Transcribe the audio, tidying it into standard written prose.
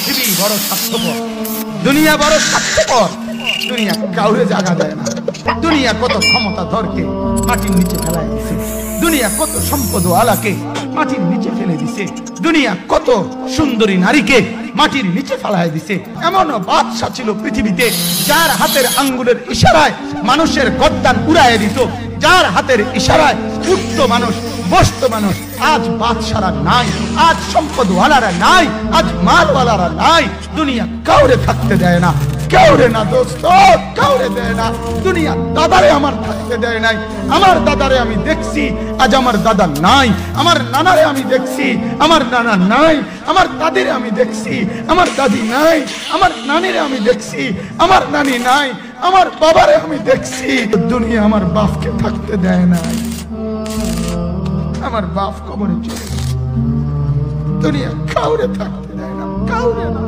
পৃথিবী বড় স্বার্থপর, দুনিয়া বড় স্বার্থপর। দুনিয়া কাউরে জায়গা দেয় না। দুনিয়া কত ক্ষমতাধরকে মাটির নিচে ফেলাই দিছে, দুনিয়া কত সম্পদ আলাকে মাটির নিচে ফেলে দিছে, দুনিয়া কত সুন্দরী নারীকে মাটির নিচে ফেলাই দিছে। এমন বাদশা ছিল পৃথিবীতে যার হাতের আঙ্গুলের ইশারায় মানুষের গর্দান উড়াইয়ে দিত, যার হাতের ইশারায় উঠতো মানুষ, বসতো মানুষ। আজ বাদশারা নাই, আজ সম্পদওয়ালারা নাই, আজ মালওয়ালারা নাই। দুনিয়া কাউরে থাকতে দেয় না, কাউরে না দোস্ত, কাউরে দেয় না। দুনিয়া দাদারে আমার থাকতে দেয় নাই। আমার দাদারে আমি দেখছি, আজ আমার দাদা নাই। আমার নানারে আমি দেখছি, আমার নানা নাই। আমার দাদিরে আমি দেখছি, আমার দাদি নাই। আমার নানিরে আমি দেখছি, আমার নানি নাই। আমার বাবারে আমি দেখছি। দুনিয়া আমার বাপকে থাকতে দেয় নাই। আমার বাপ কবরে চলে গেছে। দুনিয়া কাউরে থাকতে দেয় না, কাউরে না।